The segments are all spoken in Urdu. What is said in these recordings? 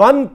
1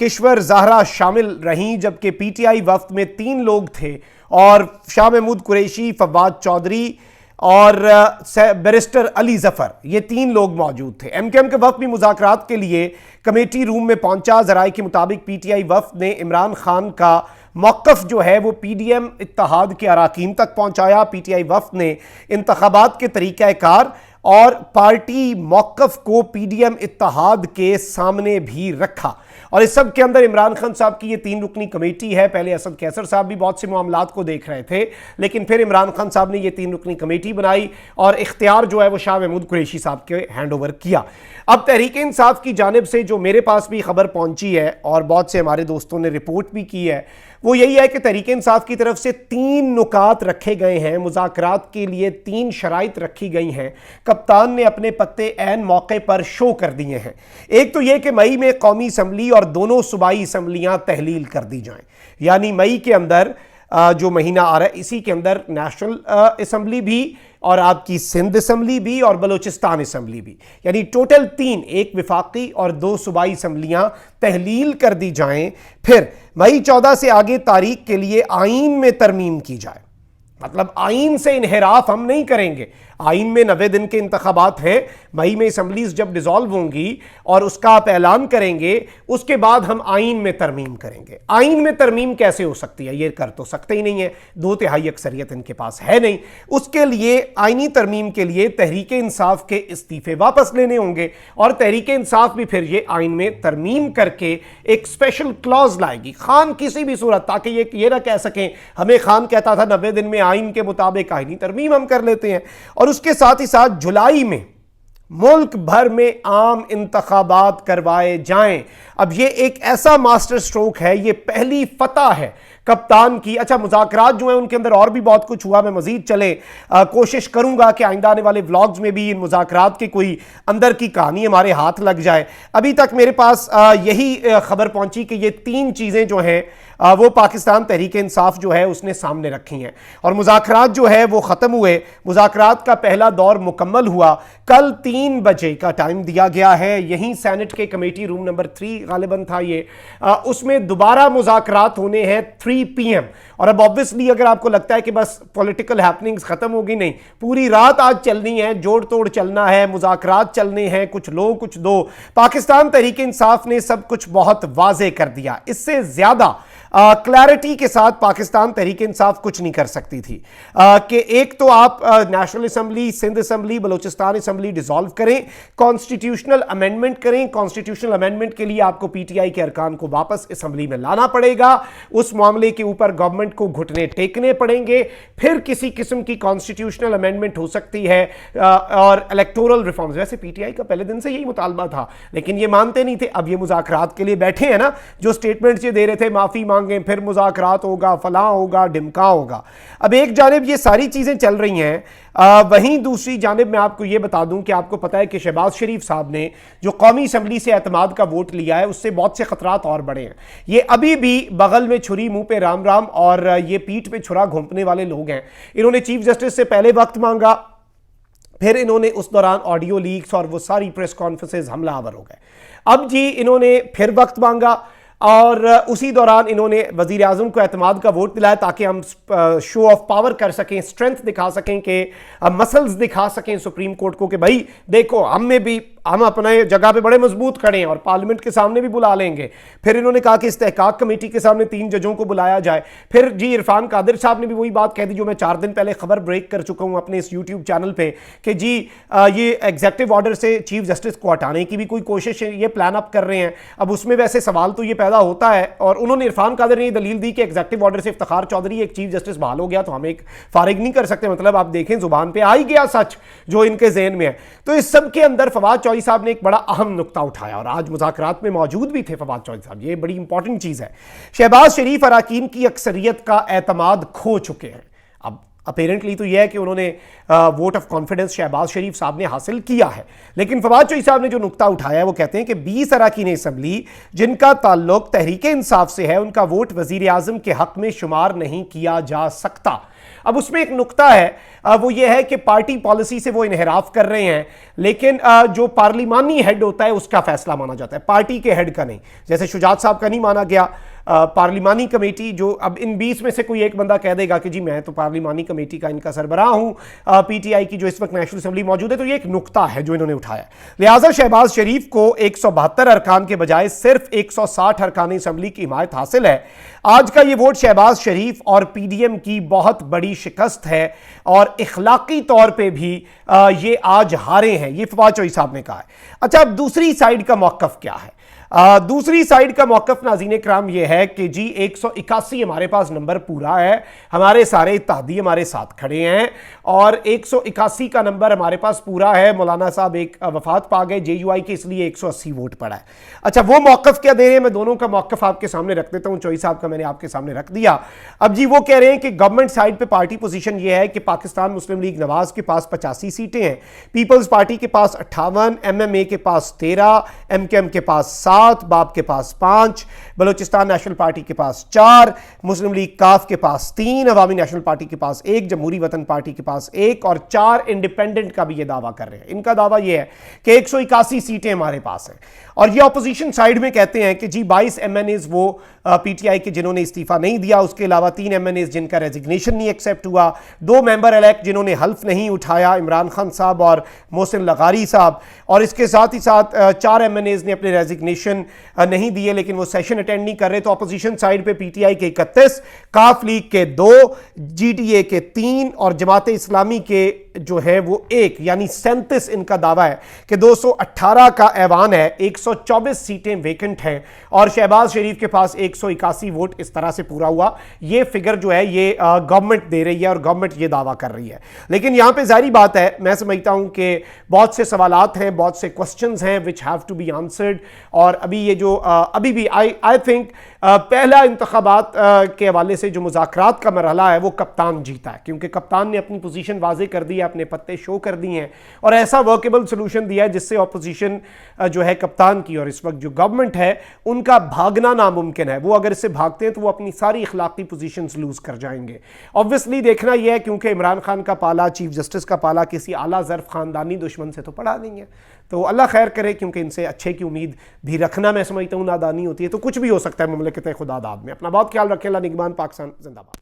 کشور زہرا شامل رہیں، جبکہ پی ٹی آئی وفد میں 3 لوگ تھے اور شاہ محمود قریشی، فواد چودھری اور بیرسٹر علی ظفر، یہ 3 لوگ موجود تھے۔ ایم کیو ایم کے وفد بھی مذاکرات کے لیے کمیٹی روم میں پہنچا۔ ذرائع کے مطابق پی ٹی آئی وفد نے عمران خان کا موقف جو ہے وہ پی ڈی ایم اتحاد کے اراکین تک پہنچایا۔ پی ٹی آئی وفد نے انتخابات کے طریقہ کار اور پارٹی موقف کو پی ڈی ایم اتحاد کے سامنے بھی رکھا، اور اس سب کے اندر عمران خان صاحب کی یہ 3 رکنی کمیٹی ہے۔ پہلے اسد کیسر صاحب بھی بہت سے معاملات کو دیکھ رہے تھے، لیکن پھر عمران خان صاحب نے یہ 3 رکنی کمیٹی بنائی اور اختیار جو ہے وہ شاہ محمود قریشی صاحب کے ہینڈ اوور کیا۔ اب تحریک انصاف کی جانب سے جو میرے پاس بھی خبر پہنچی ہے اور بہت سے ہمارے دوستوں نے رپورٹ بھی کی ہے، وہ یہی ہے کہ تحریک انصاف کی طرف سے 3 نکات رکھے گئے ہیں، مذاکرات کے لیے 3 شرائط رکھی گئی ہیں، کپتان نے اپنے پتے عین موقع پر شو کر دیے ہیں۔ ایک تو یہ کہ مئی میں قومی اسمبلی اور دونوں صوبائی اسمبلیاں تحلیل کر دی جائیں، یعنی مئی کے اندر جو مہینہ آ رہا ہے اسی کے اندر نیشنل اسمبلی بھی اور آپ کی سندھ اسمبلی بھی اور بلوچستان اسمبلی بھی، یعنی ٹوٹل 3، ایک وفاقی اور 2 صوبائی اسمبلیاں تحلیل کر دی جائیں۔ پھر مئی 14 سے آگے تاریخ کے لیے آئین میں ترمیم کی جائے، مطلب آئین سے انحراف ہم نہیں کریں گے۔ آئین میں 90 دن کے انتخابات ہیں، مئی میں اسمبلیز جب ڈیزالو ہوں گی اور اس کا آپ اعلان کریں گے، اس کے بعد ہم آئین میں ترمیم کریں گے۔ آئین میں ترمیم کیسے ہو سکتی ہے؟ یہ کر تو سکتے ہی نہیں ہے، 2/3 اکثریت ان کے پاس ہے نہیں۔ اس کے لیے آئینی ترمیم کے لیے تحریک انصاف کے استعفے واپس لینے ہوں گے، اور تحریک انصاف بھی پھر یہ آئین میں ترمیم کر کے ایک اسپیشل کلاز لائے گی، خان کسی بھی صورت، تاکہ یہ نہ کہہ سکیں ہمیں خان کہتا تھا 90 دن میں آئین کے مطابق آئینی ترمیم ہم کر لیتے ہیں۔ اور اس کے ساتھ ہی ساتھ جولائی میں ملک بھر میں عام انتخابات کروائے جائیں۔ اب یہ ایک ایسا ماسٹر سٹروک ہے، یہ پہلی فتح ہے کپتان کی۔ اچھا، مذاکرات جو ہیں ان کے اندر اور بھی بہت کچھ ہوا، میں مزید چلیں کوشش کروں گا کہ آئندہ آنے والے ولاگز میں بھی ان مذاکرات کی کوئی اندر کی کہانی ہمارے ہاتھ لگ جائے۔ ابھی تک میرے پاس یہی خبر پہنچی کہ یہ 3 چیزیں جو ہیں وہ پاکستان تحریک انصاف جو ہے اس نے سامنے رکھی ہیں، اور مذاکرات جو ہے وہ ختم ہوئے۔ مذاکرات کا پہلا دور مکمل ہوا، کل 3 بجے کا ٹائم دیا گیا ہے، یہیں سینٹ کے کمیٹی روم نمبر 3 غالباً تھا یہ، اس میں دوبارہ مذاکرات ہونے ہیں 3 PM۔ اور اب obviously اگر آپ کو لگتا ہے کہ بس پولیٹیکل ہیپننگز ختم ہوگی، نہیں، پوری رات آج چلنی ہے، جوڑ توڑ چلنا ہے، مذاکرات چلنے ہیں، کچھ لو کچھ دو۔ پاکستان تحریک انصاف نے سب کچھ بہت واضح کر دیا، اس سے زیادہ کلیرٹی کے ساتھ پاکستان تحریک انصاف کچھ نہیں کر سکتی تھی کہ ایک تو آپ national assembly, Sindh assembly, Balochistan assembly dissolve کریں، کانسٹیٹیوشنل امینڈمنٹ کریں۔ کانسٹیٹیوشنل امینڈمنٹ کے لیے آپ کو پی ٹی آئی کے ارکان کو واپس اسمبلی میں لانا پڑے گا، اس معاملے کے اوپر گورنمنٹ کو گھٹنے ٹیکنے پڑیں گے، پھر کسی قسم کی کانسٹیٹیوشنل امینڈمنٹ ہو سکتی ہے، اور الیکٹورل ریفارمز۔ ویسے پی ٹی آئی کا پہلے دن سے یہی مطالبہ تھا، لیکن یہ مانتے نہیں تھے۔ اب یہ مذاکرات کے لیے بیٹھے ہیں نا، جو سٹیٹمنٹس یہ دے رہے تھے، معافی مانگیں، پھر مذاکرات ہوگا، فلاں ہوگا، ڈمکا ہوگا۔ اب ایک جانب یہ ساری چیزیں چل رہی ہیں، وہیں دوسری جانب میں آپ کو یہ بتا دوں کہ آپ کو پتا ہے کہ شہباز شریف صاحب نے جو قومی اسمبلی سے اعتماد کا ووٹ لیا ہے، اس سے بہت سے خطرات اور بڑھے ہیں۔ یہ ابھی بھی بغل میں چھری منہ پہ رام رام اور یہ پیٹھ پہ چھرا گھونپنے والے لوگ ہیں۔ انہوں نے چیف جسٹس سے پہلے وقت مانگا، پھر انہوں نے اس دوران آڈیو لیکس اور وہ ساری پریس کانفرنسز حملہ آور ہو گئے۔ اب جی انہوں نے پھر وقت مانگا، اور اسی دوران انہوں نے وزیر اعظم کو اعتماد کا ووٹ دلایا تاکہ ہم شو آف پاور کر سکیں، اسٹرینتھ دکھا سکیں، کہ مسلز دکھا سکیں سپریم کورٹ کو کہ بھائی دیکھو ہم اپنے جگہ پہ بڑے مضبوط کھڑے ہیں، اور پارلیمنٹ کے سامنے بھی بلا لیں گے۔ پھر انہوں نے کہا کہ استحقاق کمیٹی کے سامنے 3 ججوں کو بلایا جائے۔ پھر جی عرفان قادر صاحب نے بھی وہی بات کہہ دی جو میں 4 دن پہلے خبر بریک کر چکا ہوں اپنے اس یوٹیوب چینل پہ، کہ جی یہ ایگزیکٹو آرڈر سے چیف جسٹس کو ہٹانے کی بھی کوئی کوشش ہے، یہ پلان اپ کر رہے ہیں۔ اب اس میں ویسے سوال تو یہ پیدا ہوتا ہے، اور انہوں نے عرفان قادر نے یہ دلیل دی کہ ایگزیکٹو آرڈر سے افتخار چودھری ایک چیف جسٹس بحال ہو گیا تو ہم ایک فارغ نہیں کر سکتے۔ مطلب آپ دیکھیں زبان پہ آ ہی گیا سچ جو ان کے ذہن میں ہے۔ تو اس سب کے اندر فواد چودھری صاحب نے ایک بڑا اہم نقطہ اٹھایا، اور آج مذاکرات میں موجود بھی تھے فواد چودھری صاحب، یہ بڑی امپورٹنٹ چیز ہے۔ شہباز شریف اراکین کی اکثریت کا اعتماد کھو چکے ہیں۔ اب اپیرنٹلی تو یہ ہے کہ انہوں نے ووٹ آف کانفیڈنس شہباز شریف صاحب نے حاصل کیا ہے، لیکن فواد چوہی صاحب نے جو نقطہ اٹھایا ہے وہ کہتے ہیں کہ 20 اراکین اسمبلی جن کا تعلق تحریک انصاف سے ہے ان کا ووٹ وزیر اعظم کے حق میں شمار نہیں کیا جا سکتا۔ اب اس میں ایک نقطہ ہے وہ یہ ہے کہ پارٹی پالیسی سے وہ انحراف کر رہے ہیں، لیکن جو پارلیمانی ہیڈ ہوتا ہے اس کا فیصلہ مانا جاتا ہے، پارٹی کے ہیڈ کا نہیں۔ جیسے شجاعت صاحب کا نہیں مانا گیا، پارلیمانی کمیٹی جو اب ان 20 میں سے کوئی ایک بندہ کہہ دے گا کہ جی میں تو پارلیمانی کمیٹی کا ان کا سربراہ ہوں، پی ٹی آئی کی جو اس وقت نیشنل اسمبلی موجود ہے، تو یہ ایک نقطہ ہے جو انہوں نے اٹھایا ہے۔ لہٰذا شہباز شریف کو 172 ارکان کے بجائے صرف 160 ارکان اسمبلی کی حمایت حاصل ہے۔ آج کا یہ ووٹ شہباز شریف اور پی ڈی ایم کی بہت بڑی شکست ہے، اور اخلاقی طور پہ بھی یہ آج ہارے ہیں، یہ فواد چوہی صاحب نے کہا ہے۔ اچھا، اب دوسری سائیڈ کا موقف کیا ہے؟ دوسری سائیڈ کا موقف ناظرین کرام یہ ہے کہ جی 181 ہمارے پاس نمبر پورا ہے، ہمارے سارے اتحادی ہمارے ساتھ کھڑے ہیں، اور 181 کا نمبر ہمارے پاس پورا ہے۔ مولانا صاحب ایک وفات پا گئے جے یو آئی کے، اس لیے 180 ووٹ پڑا ہے۔ اچھا، وہ موقف کیا دے رہے ہیں؟ میں دونوں کا موقف آپ کے سامنے رکھ دیتا ہوں۔ چوہی صاحب کا میں نے آپ کے سامنے رکھ دیا۔ اب جی وہ کہہ رہے ہیں کہ گورنمنٹ سائیڈ پہ پارٹی پوزیشن یہ ہے کہ پاکستان مسلم لیگ نواز کے پاس 85 سیٹیں ہیں، پیپلز پارٹی کے پاس 58، ایم ایم اے کے پاس 13، ایم کے ایم کے پاس 7، باپ کے پاس 5، بلوچستان نیشنل پارٹی کے پاس 4، مسلم لیگ کاف کے پاس 3، عوامی نیشنل پارٹی کے پاس 1، جمہوری وطن پارٹی کے پاس 1، اور 4 انڈیپینڈنٹ کا بھی یہ دعویٰ کر رہے ہیں۔ ان کا دعویٰ یہ ہے کہ 181 سیٹیں ہمارے پاس ہیں، اور یہ اپوزیشن سائیڈ میں کہتے ہیں کہ جی 22 ایم این ایز وہ پی ٹی آئی کے جنہوں نے استعفیٰ نہیں دیا، اس کے علاوہ 3 ایم این ایز جن کا ریزگنیشن نہیں ایکسیپٹ ہوا، 2 ممبر الیکٹ جنہوں نے حلف نہیں اٹھایا، عمران خان صاحب اور محسن لغاری صاحب، اور اس کے ساتھ ہی ساتھ 4 ایم این ایز نے اپنے ریزگنیشن نہیں دیے لیکن وہ سیشن اٹینڈ نہیں کر رہے۔ تو اپوزیشن سائیڈ پہ پی ٹی آئی کے 31، کاف لیگ کے 2، جی ڈی اے کے 3، اور جماعت اسلامی کے جو ہے وہ 1، یعنی 37 ان کا دعویٰ ہے کہ 218 کا ایوان ہے، 124 سیٹیں ویکنٹ ہیں، اور شہباز شریف کے پاس 181 ووٹ اس طرح سے پورا ہوا۔ یہ فگر جو ہے یہ گورنمنٹ دے رہی ہے، اور گورنمنٹ یہ دعویٰ کر رہی ہے۔ لیکن یہاں پہ ظاہری بات ہے، میں سمجھتا ہوں کہ بہت سے سوالات ہیں، بہت سے کوسچنز ہیں which have to be answered، اور ابھی یہ جو ابھی بھی I think پہلا انتخابات کے حوالے سے جو مذاکرات کا مرحلہ ہے وہ کپتان جیتا ہے، کیونکہ کپتان نے اپنی پوزیشن واضح کر دی ہے، اپنے پتے شو کر دی ہیں، اور ایسا ورکیبل سلوشن دیا ہے جس سے اپوزیشن جو ہے کپتان کی اور اس وقت جو گورنمنٹ ہے ان کا بھاگنا ناممکن ہے۔ وہ اگر اس سے بھاگتے ہیں تو وہ اپنی ساری اخلاقی پوزیشنز لوز کر جائیں گے۔ obviously دیکھنا یہ ہے کیونکہ عمران خان کا پالا، چیف جسٹس کا پالا کسی اعلیٰ ظرف خاندانی دشمن سے تو پڑا نہیں ہے، تو اللہ خیر کرے، کیونکہ ان سے اچھے کی امید بھی رکھنا میں سمجھتا ہوں نادانی ہوتی ہے، تو کچھ بھی ہو سکتا ہے مملکت خدا داد میں۔ اپنا بہت خیال رکھیں۔ اللہ نگہبان، پاکستان زندہ باد۔